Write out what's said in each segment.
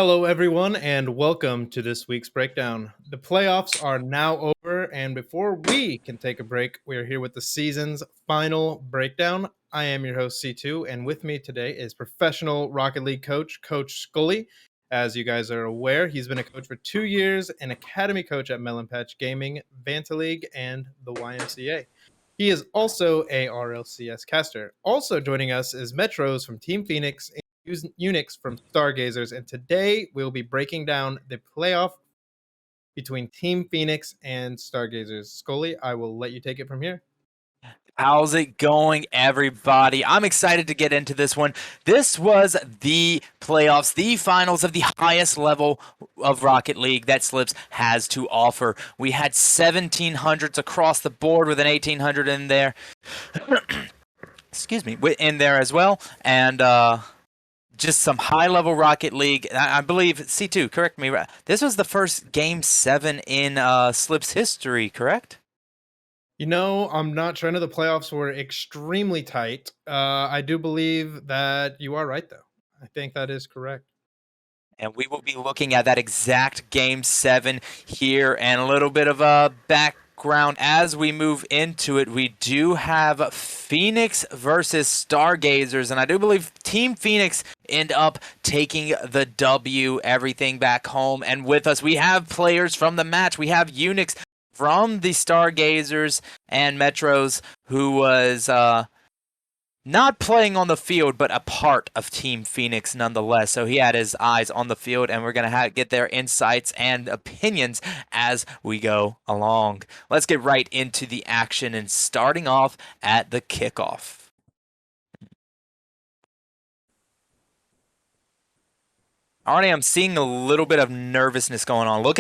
Hello, everyone, and welcome to this week's breakdown. The playoffs are now over, and before we can take a break, we are here with the season's final breakdown. I am your host, C2, and with me today is professional Rocket League coach, Coach Scully. As you guys are aware, he's been a coach for 2 years, an academy coach at Melon Patch Gaming, Vanta League, and the YMCA. He is also a RLCS caster. Also joining us is Metroz from Team Phoenix Unix from Stargazers, and today we'll be breaking down the playoff between Team Phoenix and Stargazers. Scully, I will let you take it from here. How's it going, everybody? I'm excited to get into this one. This was the playoffs, the finals of the highest level of Rocket League that Slips has to offer. We had 1700s across the board with an 1800 in there. Excuse me, in there as well. And just some high-level Rocket League. I believe, C2, correct me. This was the first Game 7 in Slips history, correct? You know, I'm not sure. I know the playoffs were extremely tight. I do believe that you are right, though. I think that is correct. And we will be looking at that exact Game 7 here and a little bit of a background as we move into it. We do have Phoenix versus Stargazers, and I do believe Team Phoenix end up taking the W, everything back home. And with us, we have players from the match. We have Unix from the Stargazers and Metroz, who was not playing on the field, but a part of Team Phoenix nonetheless. So he had his eyes on the field, and we're going to get their insights and opinions as we go along. Let's get right into the action and starting off at the kickoff. Already I'm seeing a little bit of nervousness going on. Look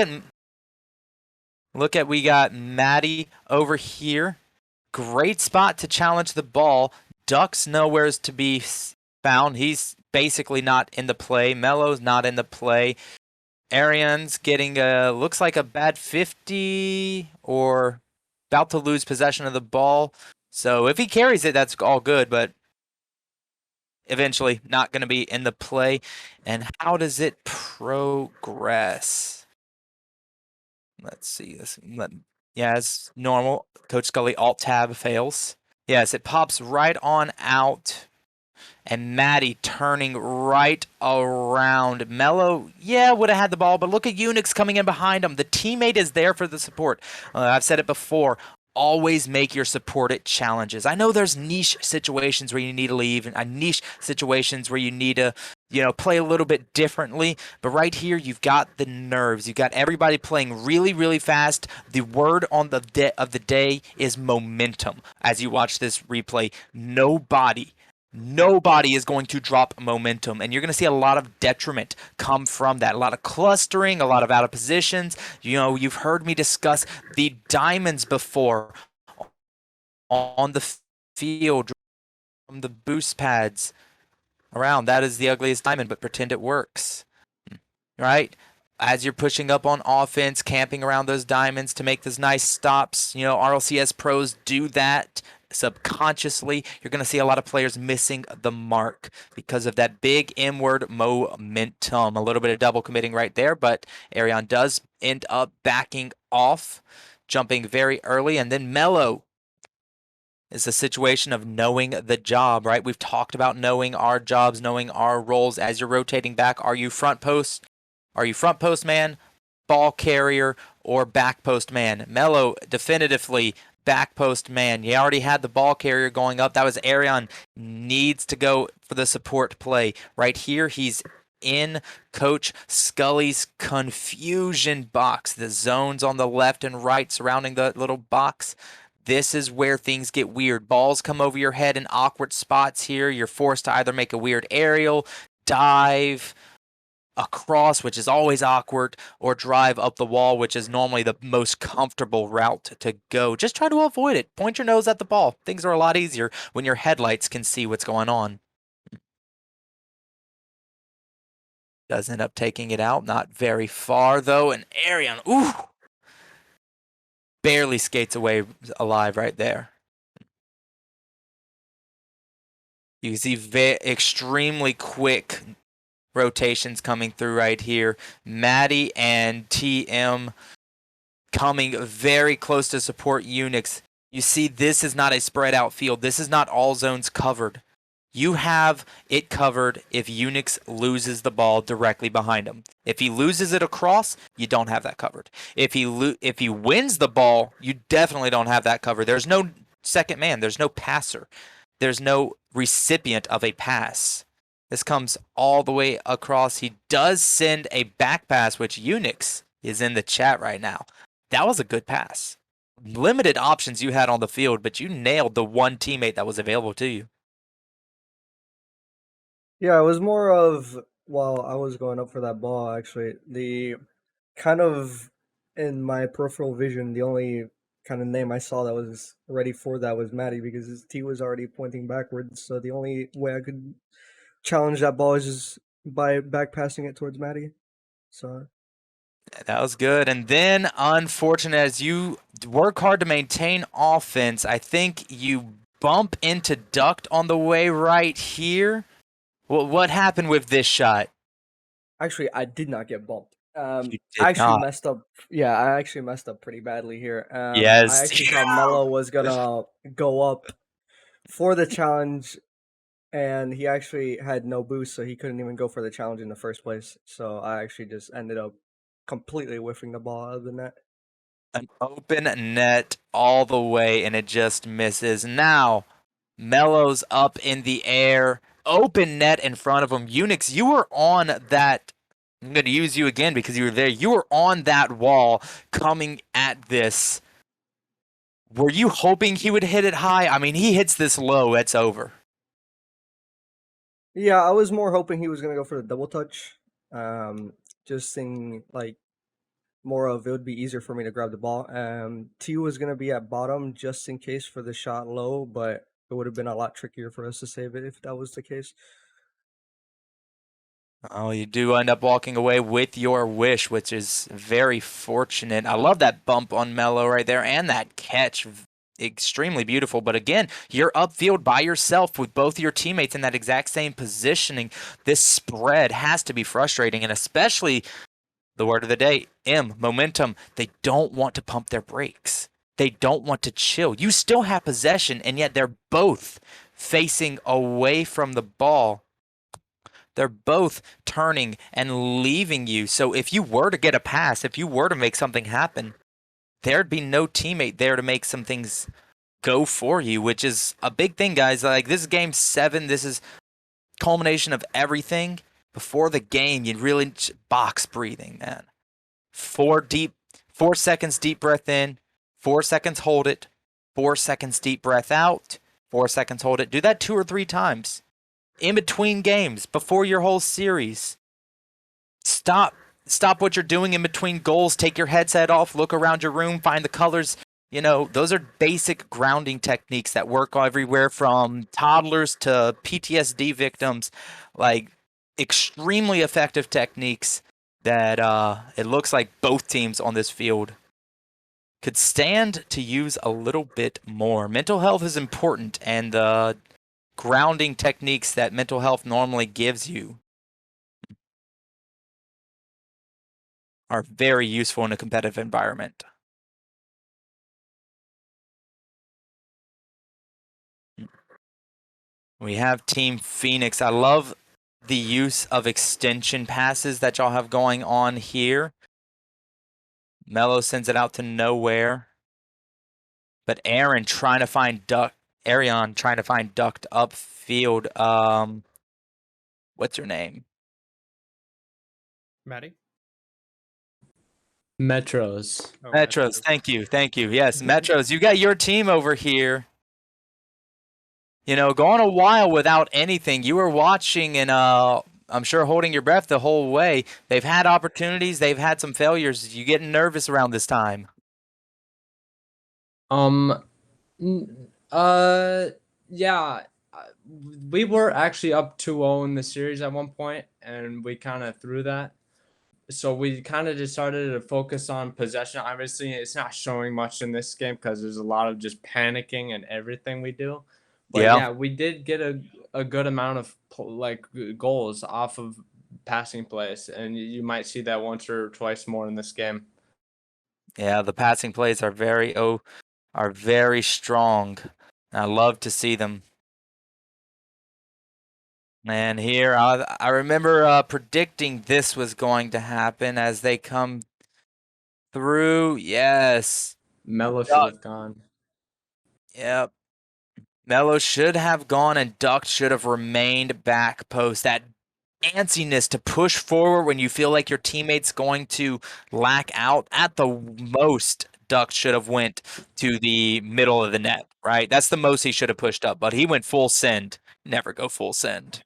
at we got Maddie over here. Great spot to challenge the ball. Duck's nowhere's to be found. He's basically not in the play. Mello's not in the play. Arian's getting looks like a bad 50 or about to lose possession of the ball. So if he carries it, that's all good, but eventually not going to be in the play. And how does it progress? Let's see. Yeah, as normal. Coach Scully Alt-Tab fails. Yes, it pops right on out. And Maddie turning right around. Mello, yeah, would have had the ball, but look at Unix coming in behind him. The teammate is there for the support. I've said it before. Always make your supported challenges. I know there's niche situations where you need to leave and niche situations where you need to, play a little bit differently. But right here, you've got the nerves. You've got everybody playing really, really fast. The word on the of the day is momentum. As you watch this replay, nobody is going to drop momentum, and you're going to see a lot of detriment come from that. A lot of clustering, a lot of out of positions. You've heard me discuss the diamonds before on the field from the boost pads around. That is the ugliest diamond, but pretend it works. Right? As you're pushing up on offense, camping around those diamonds to make those nice stops. RLCS pros do that subconsciously. You're going to see a lot of players missing the mark because of that big M-word momentum. A little bit of double committing right there, but Arian does end up backing off, jumping very early, and then Mello is a situation of knowing the job, right? We've talked about knowing our jobs, knowing our roles as you're rotating back. Are you front post? Are you front post man, ball carrier, or back post man? Mello definitively back post man. You already had the ball carrier going up. That was Arian. Needs to go for the support play. Right here, he's in Coach Scully's confusion box. The zones on the left and right surrounding the little box. This is where things get weird. Balls come over your head in awkward spots here. You're forced to either make a weird aerial, dive across, which is always awkward, or drive up the wall, which is normally the most comfortable route to go. Just try to avoid it. Point your nose at the ball. Things are a lot easier when your headlights can see what's going on. Does end up taking it out. Not very far, though. And Arian, ooh, barely skates away alive right there. You can see extremely quick rotations coming through right here. Maddie and TM coming very close to support Unix. You see, this is not a spread out field. This is not all zones covered. You have it covered if Unix loses the ball directly behind him. If he loses it across, you don't have that covered. If he wins the ball, you definitely don't have that covered. There's no second man. There's no passer. There's no recipient of a pass. This comes all the way across. He does send a back pass, which Unix is in the chat right now. That was a good pass. Limited options you had on the field, but you nailed the one teammate that was available to you. Yeah, it was more of while I was going up for that ball, actually, the kind of in my peripheral vision, the only kind of name I saw that was ready for that was Matty because his T was already pointing backwards. So the only way I could challenge that ball is just by back passing it towards Matty. So That was good. And then, unfortunate, as you work hard to maintain offense, I think you bump into Duct on the way right here. Well, what happened with this shot? actually, I did not get bumped. You I did actually not. messed up. Yeah, I actually messed up pretty badly here. I Yes. actually thought Mello was gonna go up for the challenge, and he actually had no boost, so he couldn't even go for the challenge in the first place. So I actually just ended up completely whiffing the ball out of the net. An open net all the way, and it just misses. Now, Mello's up in the air. Open net in front of him. Unix, you were on that. I'm going to use you again because you were there. You were on that wall coming at this. Were you hoping he would hit it high? I mean, he hits this low, it's over. Yeah, I was more hoping he was gonna go for the double touch. Just seeing like more of it would be easier for me to grab the ball. T was gonna be at bottom just in case for the shot low, but it would have been a lot trickier for us to save it if that was the case. Oh, you do end up walking away with your wish, which is very fortunate. I love that bump on Mello right there and that catch. Extremely beautiful. But again, you're upfield by yourself with both your teammates in that exact same positioning. This spread has to be frustrating, and especially the word of the day, momentum. They don't want to pump their brakes. They don't want to chill. You still have possession, and yet they're both facing away from the ball. They're both turning and leaving you. So if you were to get a pass, if you were to make something happen, there'd be no teammate there to make some things go for you, which is a big thing, guys. Like, this is game 7. This is culmination of everything. Before the game, you really box breathing, man. 4 seconds deep breath in, 4 seconds hold it, 4 seconds deep breath out, 4 seconds hold it. Do that 2 or 3 times in between games before your whole series. Stop what you're doing in between goals. Take your headset off, look around your room, find the colors. You know, those are basic grounding techniques that work everywhere from toddlers to PTSD victims. Like, extremely effective techniques that it looks like both teams on this field could stand to use a little bit more. Mental health is important, and the grounding techniques that mental health normally gives you are very useful in a competitive environment. We have Team Phoenix. I love the use of extension passes that y'all have going on here. Mello sends it out to nowhere. But Arion trying to find Duct upfield. What's her name? Maddie? Metroz. Oh, Metroz. Thank you. Yes, Metroz. You got your team over here. You know, going a while without anything. You were watching and I'm sure holding your breath the whole way. They've had opportunities. They've had some failures. You getting nervous around this time? Yeah. We were actually up 2-0 in the series at one point, and we kind of threw that. So we kind of just started to focus on possession. Obviously, it's not showing much in this game because there's a lot of just panicking and everything we do. But yeah, we did get a good amount of goals off of passing plays, and you might see that once or twice more in this game. Yeah, the passing plays are very strong. I love to see them. And here, I remember predicting this was going to happen as they come through. Yes. Melo should have gone. Yep. Melo should have gone and Duck should have remained back post. That antsiness to push forward when you feel like your teammate's going to lack out. At the most, Duck should have went to the middle of the net, right? That's the most he should have pushed up, but he went full send. Never go full send.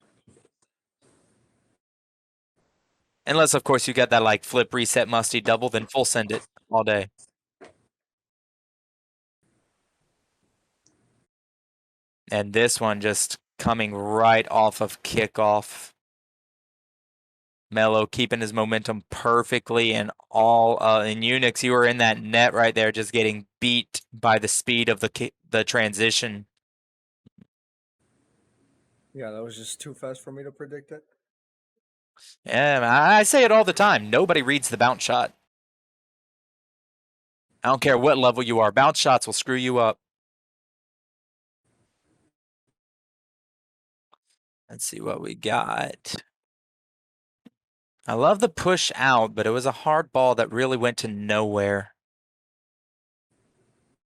Unless, of course, you got that like flip, reset, musty double, then full send it all day. And this one just coming right off of kickoff. Melo keeping his momentum perfectly, and all in Unix, you were in that net right there, just getting beat by the speed of the transition. Yeah, that was just too fast for me to predict it. Yeah, I say it all the time. Nobody reads the bounce shot. I don't care what level you are. Bounce shots will screw you up. Let's see what we got. I love the push out, but it was a hard ball that really went to nowhere.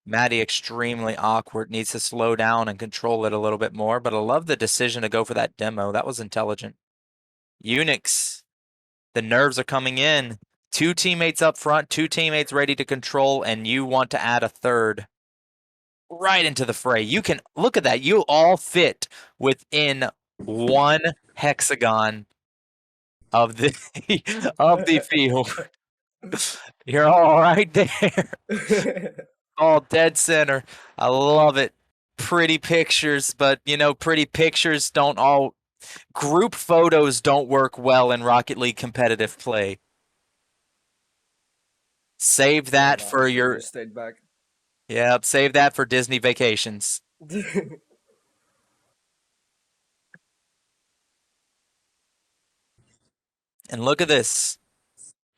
Maddie extremely awkward, needs to slow down and control it a little bit more, but I love the decision to go for that demo. That was intelligent. Unix, the nerves are coming in. 2 teammates up front, 2 teammates ready to control, and you want to add a third right into the fray. You can look at that. You all fit within 1 hexagon of the of the field. You're all right there. All dead center. I love it. Pretty pictures, but you know, pretty pictures don't all. Group photos don't work well in Rocket League competitive play. Save that for your. Stayed back. Yep, save that for Disney vacations. And look at this.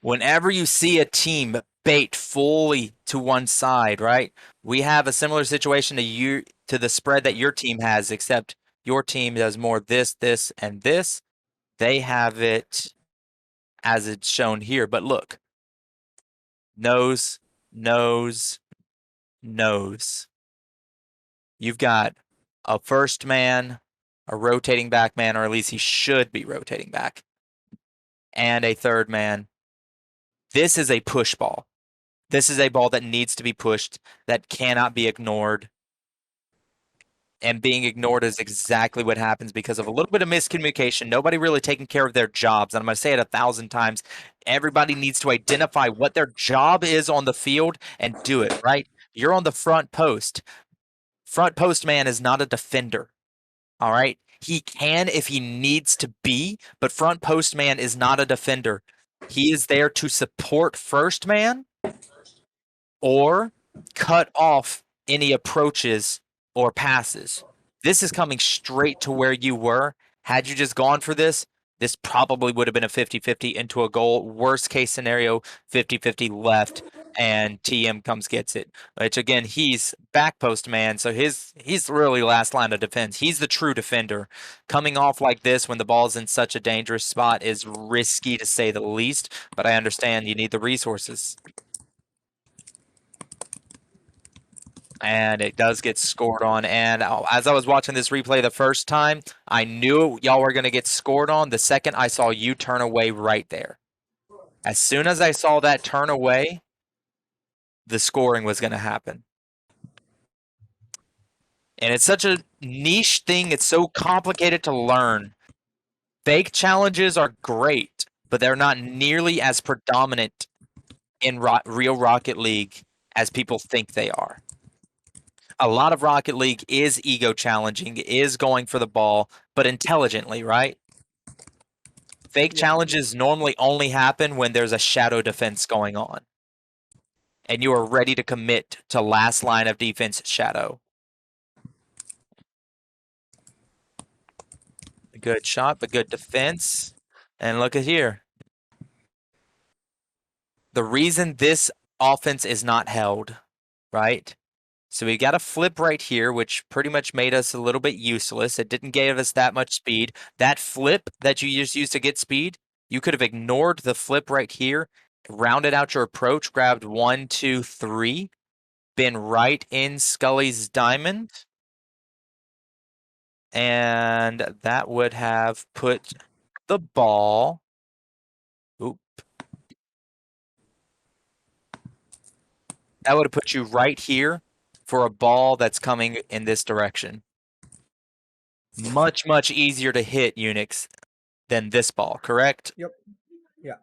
Whenever you see a team bait fully to one side, right? We have a similar situation to the spread that your team has, except your team does more this, and this. They have it as it's shown here. But look, nose, nose, nose. You've got a first man, a rotating back man, or at least he should be rotating back, and a third man. This is a push ball. This is a ball that needs to be pushed, that cannot be ignored. And being ignored is exactly what happens because of a little bit of miscommunication. Nobody really taking care of their jobs. And I'm going to say it 1,000 times. Everybody needs to identify what their job is on the field and do it, right? You're on the front post. Front post man is not a defender, all right? He can if he needs to be, but front post man is not a defender. He is there to support first man or cut off any approaches or passes. This is coming straight to where you were. Had you just gone for this, this probably would have been a 50-50 into a goal. Worst case scenario, 50-50 left, and TM comes gets it. Which again, he's back post man, so he's really last line of defense. He's the true defender. Coming off like this when the ball's in such a dangerous spot is risky to say the least, but I understand you need the resources. And it does get scored on. And as I was watching this replay the first time, I knew y'all were going to get scored on the second I saw you turn away right there. As soon as I saw that turn away, the scoring was going to happen. And it's such a niche thing. It's so complicated to learn. Fake challenges are great, but they're not nearly as predominant in real Rocket League as people think they are. A lot of Rocket League is ego challenging, is going for the ball, but intelligently, right? Fake challenges normally only happen when there's a shadow defense going on. And you are ready to commit to last line of defense shadow. Good shot, but good defense. And look at here. The reason this offense is not held, right? So we got a flip right here, which pretty much made us a little bit useless. It didn't give us that much speed. That flip that you just used to get speed, you could have ignored the flip right here, rounded out your approach, grabbed 1, 2, 3, been right in Scully's diamond. And that would have put the ball. Oop. That would have put you right here for a ball that's coming in this direction. Much, much easier to hit Unix than this ball, correct? Yep. Yeah.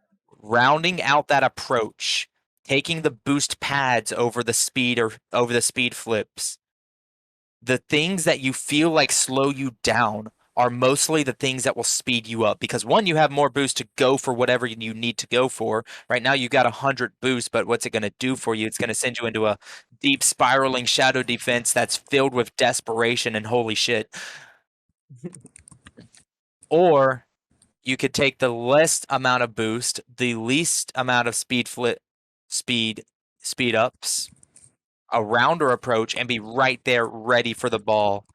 Rounding out that approach, taking the boost pads over the speed or over the speed flips. The things that you feel like slow you down are mostly the things that will speed you up because one, you have more boost to go for whatever you need to go for. Right now you got 100 boost, but what's it going to do for you? It's going to send you into a deep spiraling shadow defense that's filled with desperation and holy shit. Or you could take the less amount of boost, the least amount of speed ups, a rounder approach, and be right there ready for the ball.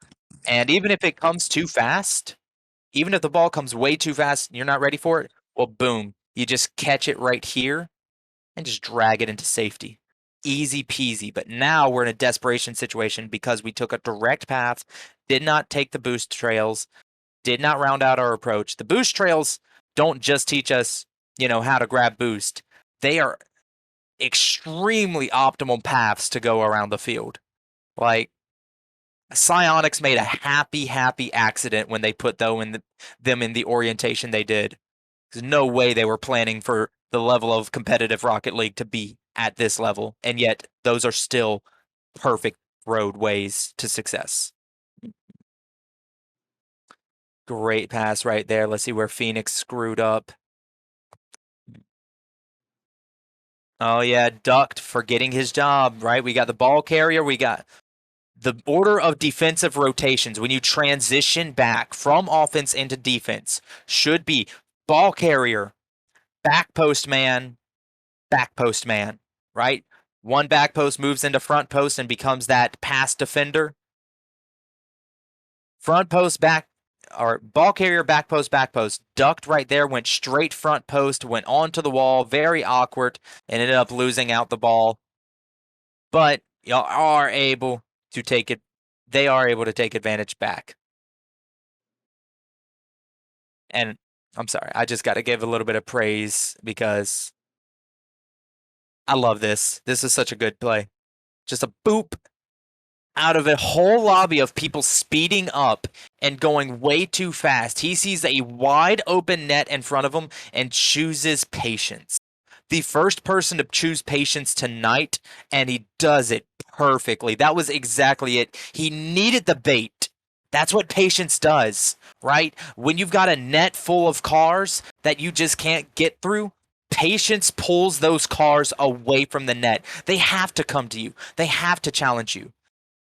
And even if it comes too fast, even if the ball comes way too fast and you're not ready for it, well, boom, you just catch it right here and just drag it into safety. Easy peasy. But now we're in a desperation situation because we took a direct path, did not take the boost trails, did not round out our approach. The boost trails don't just teach us, how to grab boost. They are extremely optimal paths to go around the field. Like, PSYONIX made a happy accident when they put them in the orientation they did. There's no way they were planning for the level of competitive Rocket League to be at this level, and yet those are still perfect roadways to success. Great pass right there. Let's see where PSYONIX screwed up. Oh yeah, ducked, forgetting his job, right? We got the ball carrier, we got the order of defensive rotations when you transition back from offense into defense should be ball carrier, back post man, right? One back post moves into front post and becomes that pass defender. Front post back, or ball carrier, back post, ducked right there, went straight front post, went onto the wall, very awkward, and ended up losing out the ball. But y'all are able to take it. They are able to take advantage back. And I'm sorry, I just got to give a little bit of praise because I love this. This is such a good play. Just a boop out of a whole lobby of people speeding up and going way too fast. He sees a wide open net in front of him and chooses patience. The first person to choose patience tonight, and he does it perfectly. That was exactly it. He needed the bait. That's what patience does, right? When you've got a net full of cars that you just can't get through, patience pulls those cars away from the net. They have to come to you. They have to challenge you.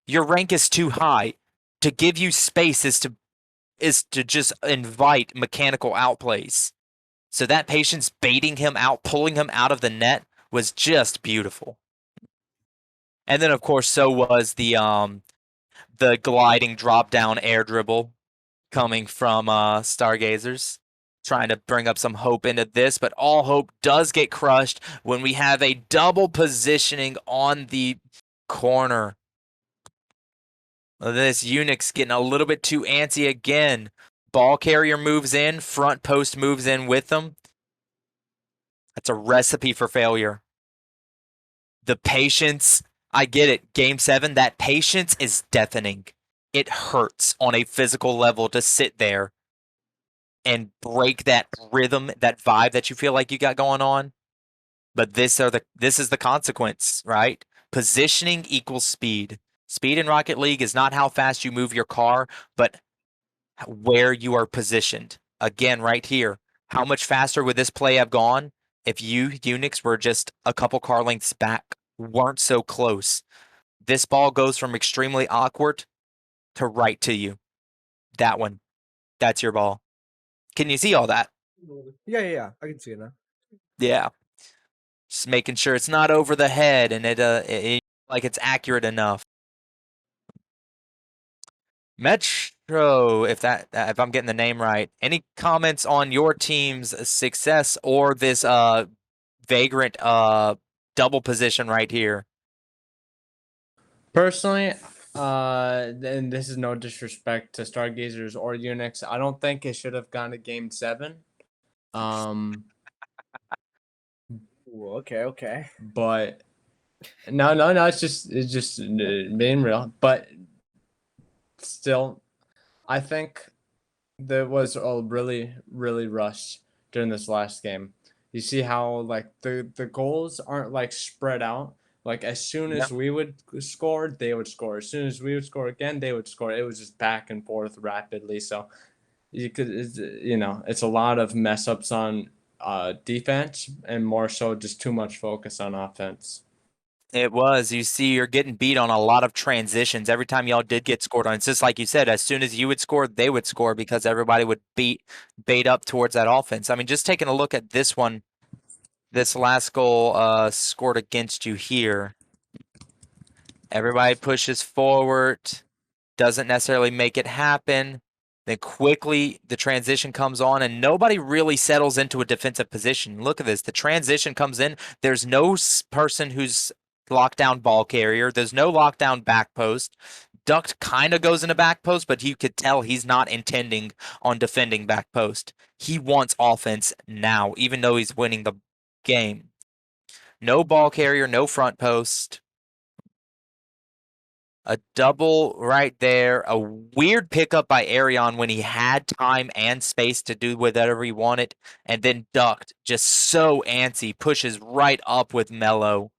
Your rank is too high. To give you space is to just invite mechanical outplays. So that patience baiting him out, pulling him out of the net was just beautiful. And then of course so was the gliding drop down air dribble coming from Stargazers, trying to bring up some hope into this, but all hope does get crushed when we have a double positioning on the corner. This Unix getting a little bit too antsy again. Ball carrier moves in, front post moves in with them. That's a recipe for failure. The patience, I get it. Game 7, that patience is deafening. It hurts on a physical level to sit there and break that rhythm, that vibe that you feel like you got going on. But this is the consequence, right? Positioning equals speed. Speed in Rocket League is not how fast you move your car, but where you are positioned. Again, right here. How much faster would this play have gone if you, Unix, were just a couple car lengths back, weren't so close? This ball goes from extremely awkward to right to you. That one. That's your ball. Can you see all that? Yeah. I can see it now. Yeah. Just making sure it's not over the head and it like it's accurate enough. Metro, if I'm getting the name right, any comments on your team's success or this vagrant double position right here? Personally, and this is no disrespect to Stargazers or Unix, I don't think it should have gone to Game 7. Ooh, okay. But no, it's just being real. But still, I think there was a really rushed during this last game. You see how like the goals aren't like spread out. Like as soon as we would score, they would score. As soon as we would score again, they would score. It was just back and forth rapidly. So you could, it's a lot of mess ups on defense and more so just too much focus on offense. It was. You see, you're getting beat on a lot of transitions. Every time y'all did get scored on, it's just like you said, as soon as you would score, they would score because everybody would bait up towards that offense. I mean, just taking a look at this one, this last goal scored against you here. Everybody pushes forward, doesn't necessarily make it happen. Then quickly the transition comes on and nobody really settles into a defensive position. Look at this. The transition comes in. There's no person who's lockdown ball carrier. There's no lockdown back post. Duct kind of goes into back post, but you could tell he's not intending on defending back post. He wants offense now, even though he's winning the game. No ball carrier, no front post. A double right there. A weird pickup by Arion when he had time and space to do whatever he wanted. And then Duct, just so antsy, pushes right up with Mello.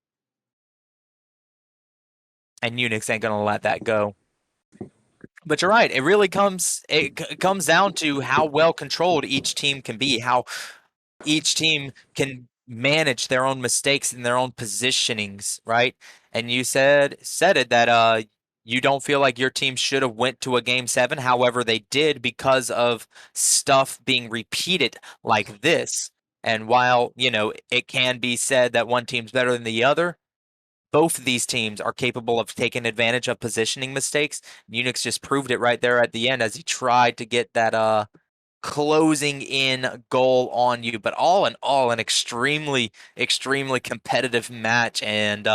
And Unix ain't going to let that go. But you're right. It really comes down to how well controlled each team can be, how each team can manage their own mistakes and their own positionings, right? And you said it that you don't feel like your team should have went to a game 7. However, they did because of stuff being repeated like this. And while, it can be said that one team's better than the other, both of these teams are capable of taking advantage of positioning mistakes. Unix just proved it right there at the end as he tried to get that closing in goal on you. But all in all, an extremely competitive match, and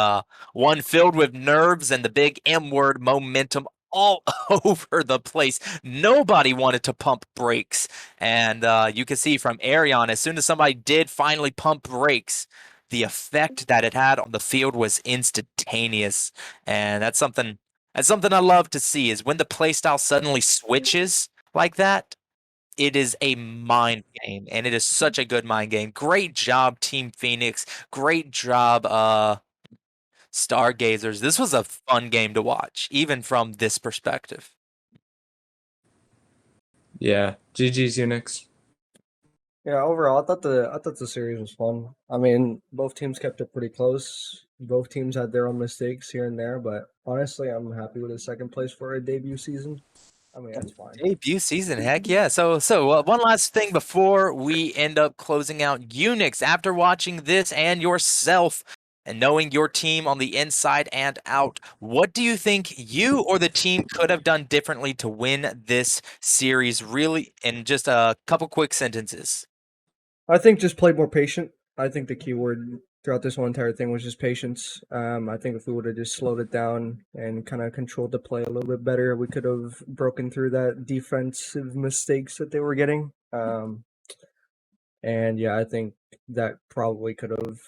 one filled with nerves and the big M word, momentum, all over the place. Nobody wanted to pump brakes, and you can see from Arion, as soon as somebody did finally pump brakes, the effect that it had on the field was instantaneous. And that's something I love to see, is when the playstyle suddenly switches like that. It is a mind game, and it is such a good mind game. Great job, Team Phoenix. Great job, Stargazers. This was a fun game to watch, even from this perspective. Yeah, GG's Unix. Yeah, overall, I thought the series was fun. I mean, both teams kept it pretty close. Both teams had their own mistakes here and there, but honestly, I'm happy with the second place for a debut season. I mean, that's fine. Debut season, heck yeah. So one last thing before we end up closing out. Unix, after watching this and yourself and knowing your team on the inside and out, what do you think you or the team could have done differently to win this series, really, in just a couple quick sentences? I think just play more patient. I think the key word throughout this whole entire thing was just patience. I think if we would have just slowed it down and kind of controlled the play a little bit better, we could have broken through that defensive mistakes that they were getting. And yeah, I think that probably could have,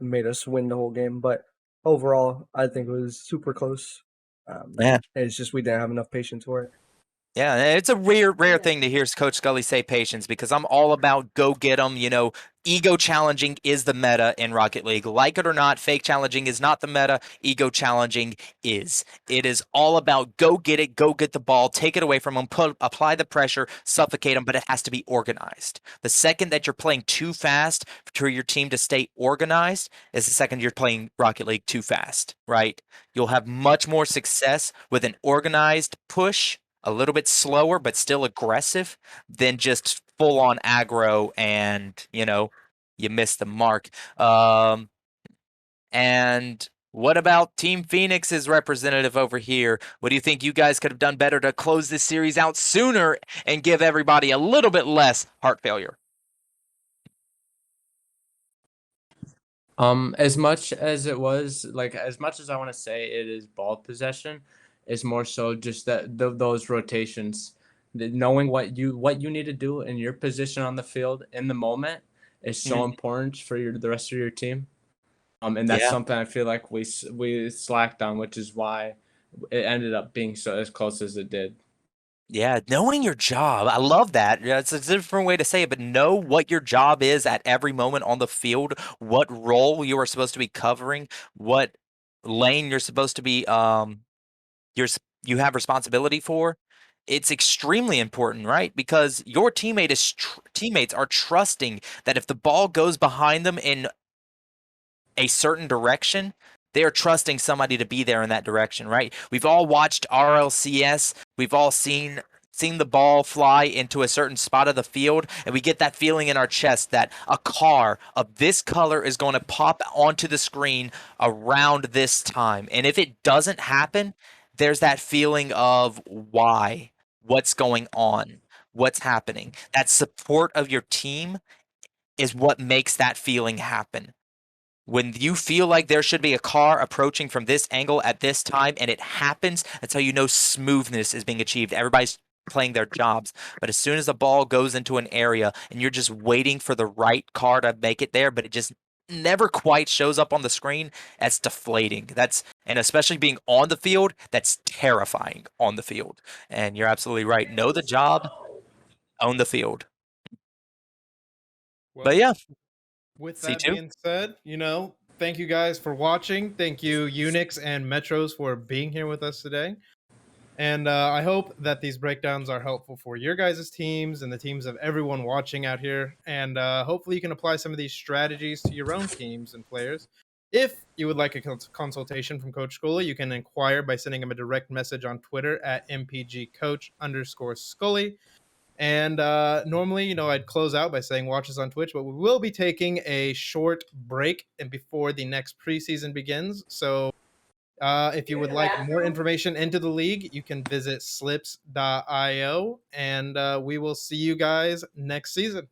made us win the whole game. But overall, I think it was super close. Yeah. It's just we didn't have enough patience for it. Yeah, it's a rare thing to hear Coach Scully say patience, because I'm all about go get them. Ego challenging is the meta in Rocket League. Like it or not, fake challenging is not the meta. Ego challenging is. It is all about go get it, go get the ball, take it away from them, apply the pressure, suffocate them, but it has to be organized. The second that you're playing too fast for your team to stay organized is the second you're playing Rocket League too fast, right? You'll have much more success with an organized push a little bit slower but still aggressive than just full on aggro and, you miss the mark. And what about Team Phoenix's representative over here? What do you think you guys could have done better to close this series out sooner and give everybody a little bit less heart failure? As much as it was like, as much as I want to say it is ball possession, it's more so just that those rotations, knowing what you need to do in your position on the field in the moment is so important for the rest of your team. And that's Yeah. something I feel like we slacked on, which is why it ended up being so as close as it did. Yeah, knowing your job. I love that. Yeah, it's a different way to say it, but know what your job is at every moment on the field, what role you are supposed to be covering, what lane you're supposed to be you have responsibility for. It's extremely important, right? Because your teammates are trusting that if the ball goes behind them in a certain direction, they are trusting somebody to be there in that direction, right? We've all watched RLCS. We've all seen the ball fly into a certain spot of the field, and we get that feeling in our chest that a car of this color is going to pop onto the screen around this time. And if it doesn't happen, there's that feeling of why, what's going on, what's happening. That support of your team is what makes that feeling happen. When you feel like there should be a car approaching from this angle at this time and it happens, that's how you know smoothness is being achieved. Everybody's playing their jobs. But as soon as the ball goes into an area and you're just waiting for the right car to make it there, but it just never quite shows up on the screen, that's deflating. And especially being on the field, that's terrifying on the field. And you're absolutely right. Know the job, own the field. Well, But yeah, with that CTwo. being said, thank you guys for watching. Thank you, Unix and Metroz, for being here with us today. And I hope that these breakdowns are helpful for your guys' teams and the teams of everyone watching out here. And hopefully you can apply some of these strategies to your own teams and players. If you would like a consultation from Coach Scully, you can inquire by sending him a direct message on Twitter at mpgcoach_Scully. And normally, I'd close out by saying watch us on Twitch, but we will be taking a short break and before the next preseason begins. So if you would like more information into the league, you can visit slips.io, and we will see you guys next season.